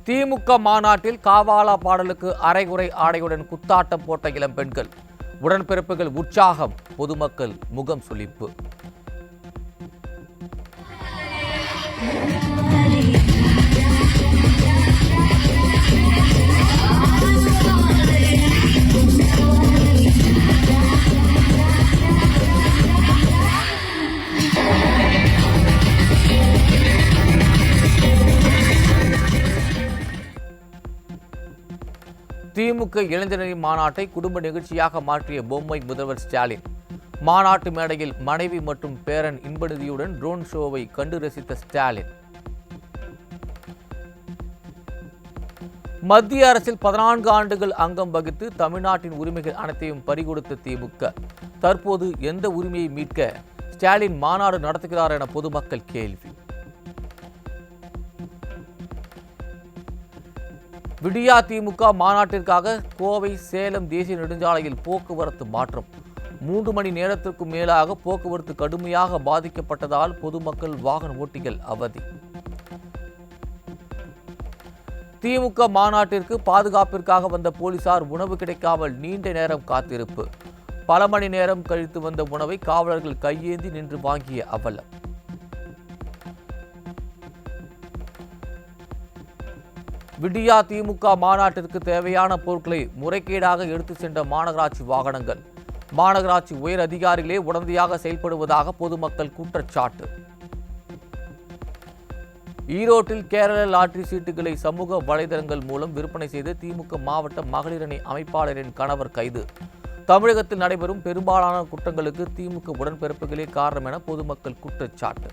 திமுக மாநாட்டில் காவாலா பாடலுக்கு அரைகுறை ஆடையுடன் குத்தாட்டம் போட்ட இளம் பெண்கள், உடன்பிறப்புகள் உற்சாகம், பொதுமக்கள் முகம் சுளிப்பு. திமுக இளைஞரின் மாநாட்டை குடும்ப நிகழ்ச்சியாக மாற்றிய பொம்மை முதல்வர் ஸ்டாலின். மாநாட்டு மேடையில் மனைவி மற்றும் பேரன் இன்பநிதியுடன் ட்ரோன் ஷோவை கண்டு ரசித்த ஸ்டாலின். மத்திய அரசில் 14 ஆண்டுகள் அங்கம் வகித்து தமிழ்நாட்டின் உரிமைகள் அனைத்தையும் பறிகொடுத்த திமுக தற்போது எந்த உரிமையை மீட்க ஸ்டாலின் மாநாடு நடத்துகிறார் என பொதுமக்கள் கேள்வி. விடியா திமுக மாநாட்டிற்காக கோவை சேலம் தேசிய நெடுஞ்சாலையில் போக்குவரத்து மாற்றம். 3 மணி நேரத்திற்கும் மேலாக போக்குவரத்து கடுமையாக பாதிக்கப்பட்டதால் பொதுமக்கள், வாகன ஓட்டிகள் அவதி. திமுக மாநாட்டிற்கு பாதுகாப்பிற்காக வந்த போலீசார் உணவு கிடைக்காமல் நீண்ட நேரம் காத்திருப்பு. பல மணி நேரம் கழித்து வந்த உணவை காவலர்கள் கையேந்தி நின்று வாங்கிய அவலம். விடியா திமுக மாநாட்டிற்கு தேவையான பொருட்களை முறைகேடாக எடுத்து சென்ற மாநகராட்சி வாகனங்கள். மாநகராட்சி உயர் அதிகாரிகளே உடந்தையாக செயல்படுவதாக பொதுமக்கள் குற்றச்சாட்டு. ஈரோட்டில் கேரள லாட்டரி சீட்டுகளை சமூக வலைதளங்கள் மூலம் விற்பனை செய்த திமுக மாவட்ட மகளிர் அணி அமைப்பாளரின் கணவர் கைது. தமிழகத்தில் நடைபெறும் பெரும்பாலான குற்றங்களுக்கு திமுக உடன்பிறப்புகளே காரணம் என பொதுமக்கள் குற்றச்சாட்டு.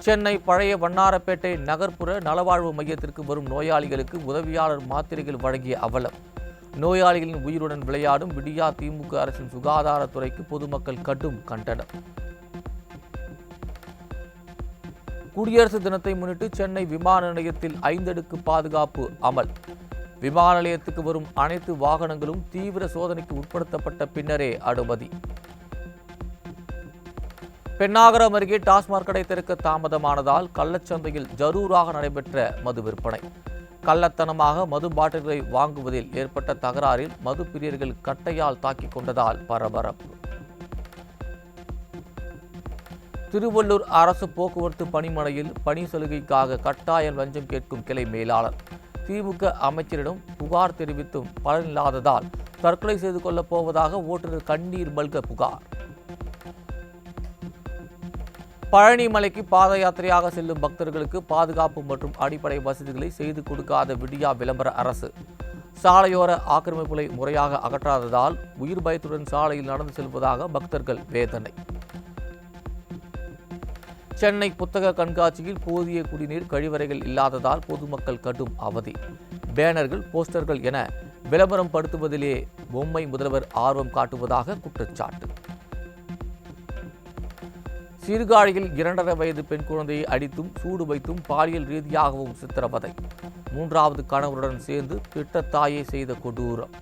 சென்னை பழைய வண்ணாரப்பேட்டை நகர்ப்புற நலவாழ்வு மையத்திற்கு வரும் நோயாளிகளுக்கு உதவியாளர் மாத்திரைகள் வழங்கிய அவலம். நோயாளிகளின் உயிருடன் விளையாடும் விடியா திமுக அரசின் சுகாதாரத்துறைக்கு பொதுமக்கள் கடும் கண்டனம். குடியரசு தினத்தை முன்னிட்டு சென்னை விமான நிலையத்தில் 5 அடுக்கு பாதுகாப்பு அமல். விமான நிலையத்துக்கு வரும் அனைத்து வாகனங்களும் தீவிர சோதனைக்கு உட்படுத்தப்பட்ட பின்னரே அனுமதி. பென்னாகரம் அருகே டாஸ்மாக் கடை திறக்க தாமதமானதால் கள்ளச்சந்தையில் ஜரூராக நடைபெற்ற மது விற்பனை. கள்ளத்தனமாக மது பாட்டில்களை வாங்குவதில் ஏற்பட்ட தகராறில் மது பிரியர்கள் கட்டையால் தாக்கிக் கொண்டதால் பரபரப்பு. திருவள்ளூர் அரசு போக்குவரத்து பணிமனையில் பணி சலுகைக்காக கட்டாய லஞ்சம் கேட்கும் கிளை மேலாளர். திமுக அமைச்சரிடம் புகார் தெரிவித்தும் பலனில்லாததால் தற்கொலை செய்து கொள்ளப் போவதாக ஓட்டுநர் கண்ணீர் மல்க புகார். பழனி மலைக்கு பாத யாத்திரையாக செல்லும் பக்தர்களுக்கு பாதுகாப்பு மற்றும் அடிப்படை வசதிகளை செய்து கொடுக்காத விடியா விளம்பர அரசு. சாலையோர ஆக்கிரமிப்புகளை முறையாக அகற்றாததால் உயிர் பயத்துடன் சாலையில் நடந்து செல்வதாக பக்தர்கள் வேதனை. சென்னை புத்தக கண்காட்சியில் போதிய குடிநீர் கழிவறைகள் இல்லாததால் பொதுமக்கள் கடும் அவதி. பேனர்கள், போஸ்டர்கள் என விளம்பரம் படுத்துவதிலே பொம்மை முதல்வர் ஆர்வம் காட்டுவதாக குற்றச்சாட்டு. சீர்காழியில் 2.5 வயது பெண் குழந்தையை அடித்தும் சூடு வைத்தும் பாலியல் ரீதியாகவும் சித்திரவதை. 3வது கணவருடன் சேர்ந்து பெற்ற தாயை செய்த கொடூரம்.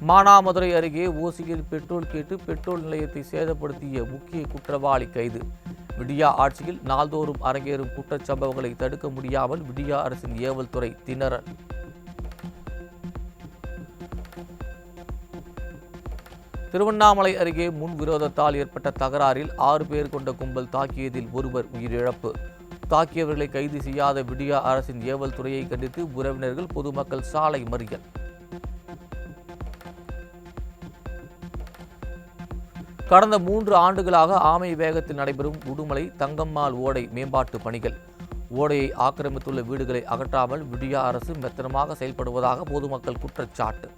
மானாமதுரை அருகே ஓசியில் பெட்ரோல் கேட்டு பெட்ரோல் நிலையத்தை சேதப்படுத்திய முக்கிய குற்றவாளி கைது. விடியா ஆட்சியில் நாள்தோறும் அரங்கேறும் குற்றச்சம்பவங்களை தடுக்க முடியாமல் விடியா அரசின் ஏவல் துறை திணறல். திருவண்ணாமலை அருகே முன் விரோதத்தால் ஏற்பட்ட தகராறில் 6 பேர் கொண்ட கும்பல் தாக்கியதில் ஒருவர் உயிரிழப்பு. தாக்கியவர்களை கைது செய்யாத விடியா அரசின் ஏவல் துறையை கண்டித்து உறவினர்கள், பொதுமக்கள் சாலை மறியல். கடந்த 3 ஆண்டுகளாக ஆமை வேகத்தில் நடைபெறும் உடுமலை தங்கம்மாள் ஓடை மேம்பாட்டு பணிகள். ஓடையை ஆக்கிரமித்துள்ள வீடுகளை அகற்றாமல் விடியா அரசு மெத்தனமாக செயல்படுவதாக பொதுமக்கள் குற்றச்சாட்டு.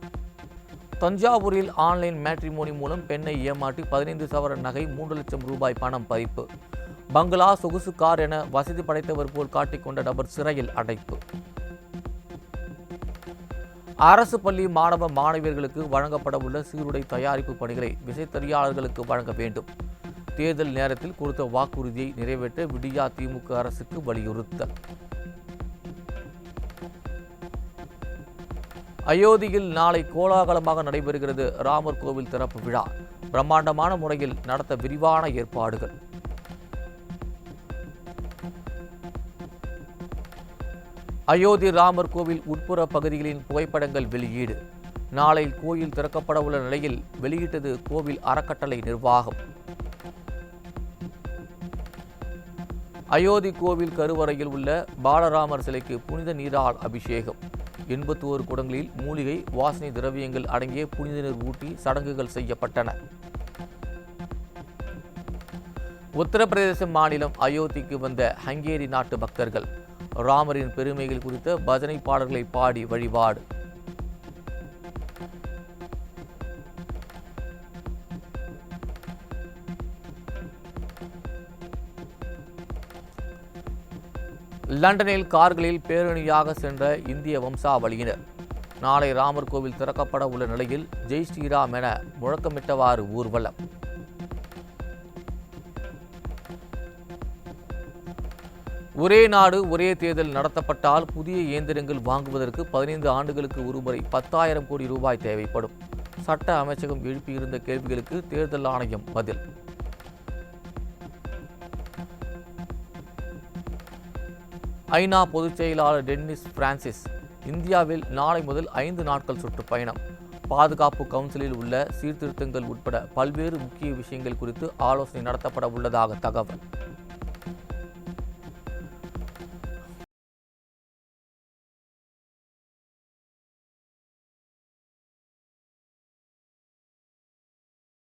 தஞ்சாவூரில் ஆன்லைன் மேட்ரிமோனி மூலம் பெண்ணை ஏமாற்றி 15 சவரன் நகை, 3 லட்சம் ரூபாய் பணம் பறிப்பு. பங்களா, சொகுசு கார் என வசதி படைத்தவர் போல் காட்டிக்கொண்ட நபர் சிறையில் அடைப்பு. அரசு பள்ளி மாணவ மாணவியர்களுக்கு வழங்கப்படவுள்ள சீருடை தயாரிப்பு பணிகளை விசைத்தறியாளர்களுக்கு வழங்க வேண்டும். தேர்தல் நேரத்தில் கொடுத்த வாக்குறுதியை நிறைவேற்ற விடியா திமுக அரசுக்கு வலியுறுத்தல். அயோத்தியில் நாளை கோலாகலமாக நடைபெறுகிறது ராமர் கோவில் திறப்பு விழா. பிரம்மாண்டமான முறையில் நடத்த விரிவான ஏற்பாடுகள். அயோத்தி ராமர் கோவில் உட்புற பகுதிகளின் புகைப்படங்கள் வெளியீடு. நாளை கோயில் திறக்கப்பட உள்ள நிலையில் வெளியிட்டது கோவில் அறக்கட்டளை நிர்வாகம். அயோத்தி கோவில் கருவறையில் உள்ள பாலராமர் சிலைக்கு புனித நீரால் அபிஷேகம். 81 குடங்களில் மூலிகை வாசனை திரவியங்கள் அடங்கிய புனித நீர் ஊட்டி சடங்குகள் செய்யப்பட்டன. உத்தரப்பிரதேச மாநிலம் அயோத்திக்கு வந்த ஹங்கேரி நாட்டு பக்தர்கள் ராமரின் பெருமைகள் குறித்த பஜனை பாடல்களை பாடி வழிபாடு. லண்டனில் கார்களில் பேரணியாக சென்ற இந்திய வம்சாவளியினர் நாளை ராமர் கோவில் திறக்கப்பட உள்ள நிலையில் ஜெய் ஸ்ரீராம் என முழக்கமிட்டவாறு ஊர்வலம். ஒரே நாடு ஒரே தேர்தல் நடத்தப்பட்டால் புதிய இயந்திரங்கள் வாங்குவதற்கு 15 ஆண்டுகளுக்கு ஒருமுறை 10,000 கோடி ரூபாய் தேவைப்படும். சட்ட அமைச்சகம் எழுப்பியிருந்த கேள்விகளுக்கு தேர்தல் ஆணையம் பதில். ஐநா பொதுச் செயலாளர் டென்னிஸ் பிரான்சிஸ் இந்தியாவில் நாளை முதல் 5 நாட்கள் சுற்றுப்பயணம். பாதுகாப்பு கவுன்சிலில் உள்ள சீர்திருத்தங்கள் உட்பட பல்வேறு முக்கிய விஷயங்கள் குறித்து ஆலோசனை நடத்தப்பட உள்ளதாக தகவல்.